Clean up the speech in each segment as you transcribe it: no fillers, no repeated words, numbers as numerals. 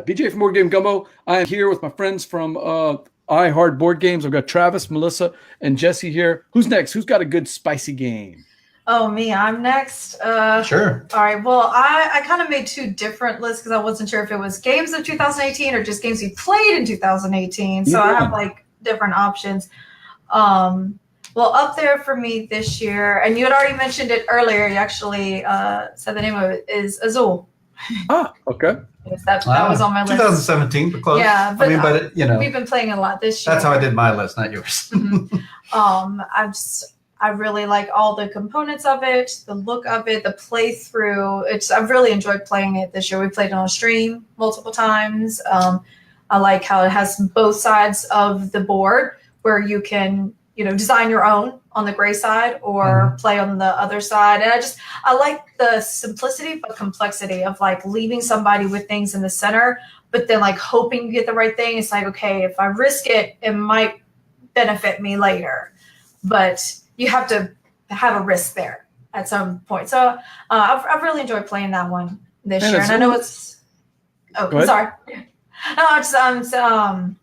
BJ from Board Game Gumbo. I am here with my friends from iHeart Board Games. I've got Travis, Melissa, and Jesse here. Who's next? Who's got a good spicy game? Oh, me. I'm next. Sure. All right. Well, I kind of made two different lists because I wasn't sure if it was games of 2018 or just games we played in 2018. So I have like different options. Well, up there for me this year, and you had already mentioned it earlier. You actually said the name of it is Azul. Ah, okay. Yes, that was on my list. 2017, but close. Yeah, but, we've been playing a lot this year. That's how I did my list, not yours. I really like all the components of it, the look of it, the playthrough. I've really enjoyed playing it this year. We played it on stream multiple times. I like how it has both sides of the board where you can, design your own on the gray side or play on the other side. And I like the simplicity but complexity of like leaving somebody with things in the center, but then like hoping you get the right thing. It's like, okay, if I risk it, it might benefit me later, but you have to have a risk there at some point. So I've really enjoyed playing that one this year. And I know it's, sorry. No,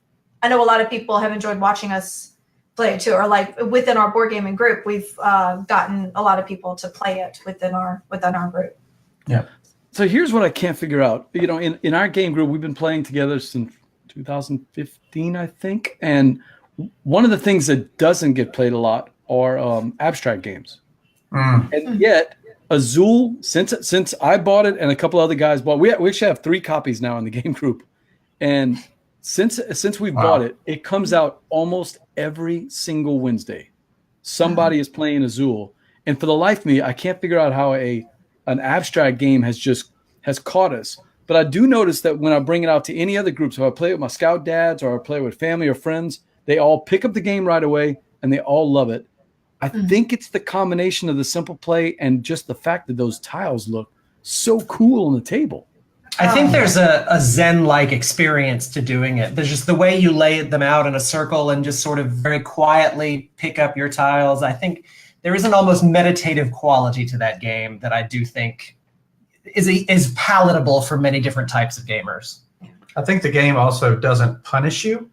I know a lot of people have enjoyed watching us play it too, or like within our board gaming group, we've gotten a lot of people to play it within our group. Yeah. So here's what I can't figure out. In our game group, we've been playing together since 2015, I think. And one of the things that doesn't get played a lot are abstract games. And yet, Azul, since I bought it and a couple other guys bought, we actually have 3 copies now in the game group. And since we bought it, it comes out almost every single Wednesday. Somebody is playing Azul, and for the life of me, I can't figure out how an abstract game has caught us. But I do notice that when I bring it out to any other groups, if I play it with my scout dads or I play with family or friends, they all pick up the game right away and they all love it. I think it's the combination of the simple play and just the fact that those tiles look so cool on the table. I think there's a Zen-like experience to doing it. There's just the way you lay them out in a circle and just sort of very quietly pick up your tiles. I think there is an almost meditative quality to that game that I do think is palatable for many different types of gamers. I think the game also doesn't punish you.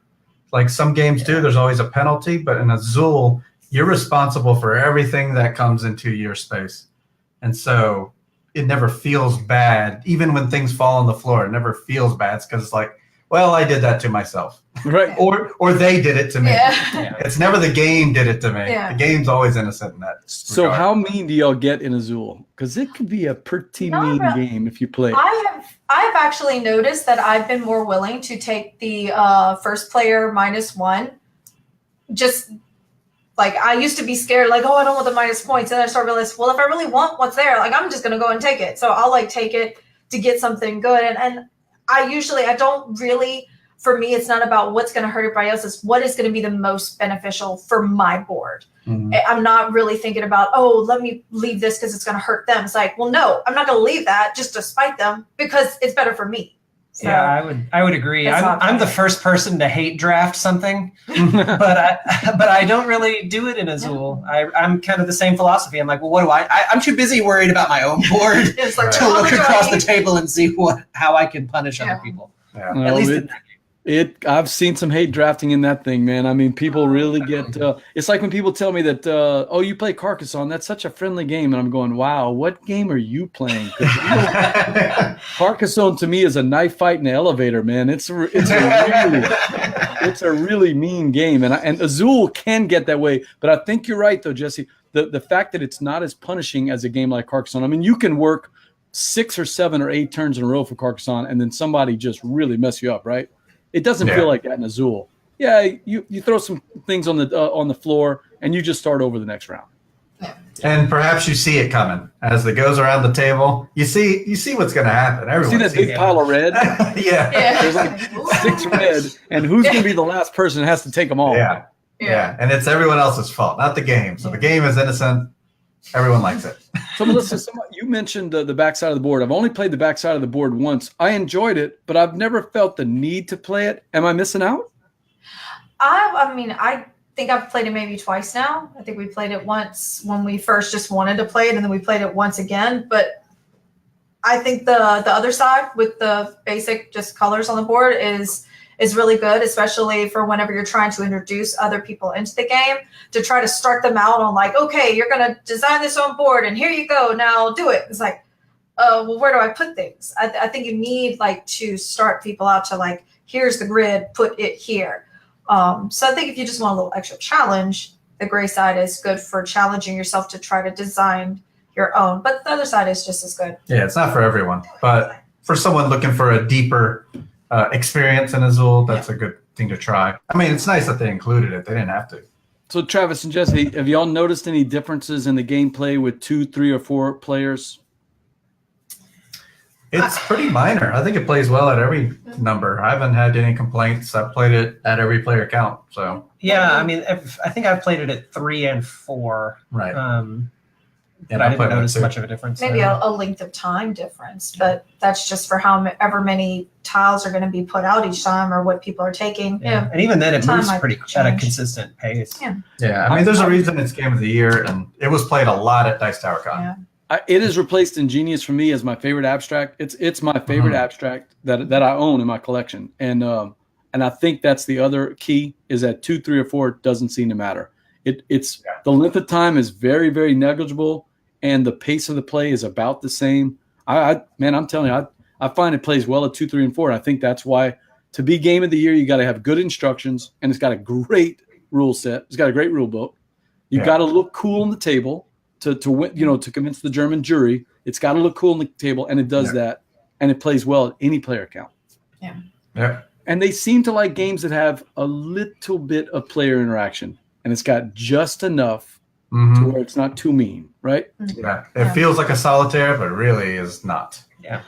Like some games do, there's always a penalty, but in Azul, you're responsible for everything that comes into your space. And so it never feels bad. Even when things fall on the floor, it never feels bad. It's because it's like, well, I did that to myself. Right. Or they did it to me. Yeah. It's never the game did it to me. Yeah. The game's always innocent in that. So regard. how mean do y'all get in Azul? Because it could be a pretty mean game if you play. I've actually noticed that I've been more willing to take the first player -1. Just like I used to be scared, like, oh, I don't want the minus points. And I started realizing, well, if I really want what's there, like I'm just going to go and take it. So I'll like take it to get something good. And I don't really, for me, it's not about what's going to hurt everybody else. It's what is going to be the most beneficial for my board. I'm not really thinking about, oh, let me leave this because it's going to hurt them. It's like, well, no, I'm not going to leave that just to spite them because it's better for me. So, yeah, I would agree. I'm the first person to hate draft something, but I don't really do it in Azul. I'm kind of the same philosophy. I'm like, well, what do I'm too busy worried about my own board It's like, to look across the table and see how I can punish other people. Yeah. At least in that game. I've seen some hate drafting in that thing, man. I mean, people really get. It's like when people tell me that, oh, you play Carcassonne. That's such a friendly game, and I'm going, wow, what game are you playing? Carcassonne to me is a knife fight in the elevator, man. It's a really mean game, and Azul can get that way. But I think you're right, though, Jesse. The fact that it's not as punishing as a game like Carcassonne. I mean, you can work 6 or 7 or 8 turns in a row for Carcassonne, and then somebody just really mess you up, right? It doesn't feel like that in Azul. Yeah, you throw some things on the floor and you just start over the next round. And perhaps you see it coming as it goes around the table. You see what's going to happen. Everyone see that big pile of red? Yeah. There's like 6 red, and who's going to be the last person that has to take them all? Yeah. And it's everyone else's fault, not the game. So the game is innocent. Everyone likes it. So Melissa, you mentioned the backside of the board. I've only played the backside of the board once. I enjoyed it, but I've never felt the need to play it. Am I missing out? I think I've played it maybe twice now. I think we played it once when we first just wanted to play it, and then we played it once again. But I think the other side with the basic just colors on the board is really good, especially for whenever you're trying to introduce other people into the game, to try to start them out on like, okay, you're going to design this on board and here you go, now do it. It's like, well, where do I put things? I think you need like to start people out to like, here's the grid, put it here. So I think if you just want a little extra challenge, the gray side is good for challenging yourself to try to design your own. But the other side is just as good. Yeah, it's not for everyone. But for someone looking for a deeper experience in Azul, that's a good thing to try. I mean, it's nice that they included it. They didn't have to. So Travis and Jesse, have y'all noticed any differences in the gameplay with 2, 3, or 4 players? It's pretty minor. I think it plays well at every number. I haven't had any complaints. I've played it at every player count. So Yeah, I mean, I think I've played it at 3 and 4. right. But I didn't notice much of a difference. Maybe a length of time difference, but that's just for however many tiles are going to be put out each time or what people are taking. Yeah. And even then, it Time moves might pretty at a change. consistent pace. Yeah. Yeah, I mean, there's a reason it's Game of the Year, and it was played a lot at Dice Tower Con. Yeah. It has replaced Ingenious for me as my favorite abstract. It's my favorite abstract that I own in my collection, and I think that's the other key is that 2, 3, or 4 doesn't seem to matter. It's the length of time is very, very negligible, and the pace of the play is about the same. Man, I'm telling you, I find it plays well at 2, 3, and 4. And I think that's why to be Game of the Year, you got to have good instructions, and it's got a great rule set. It's got a great rule book. You got to look cool on the table. To win, to convince the German jury, it's got to look cool on the table, and it does that, and it plays well at any player count. Yeah. And they seem to like games that have a little bit of player interaction, and it's got just enough to where it's not too mean, right? Yeah. It feels like a solitaire, but really is not. Yeah.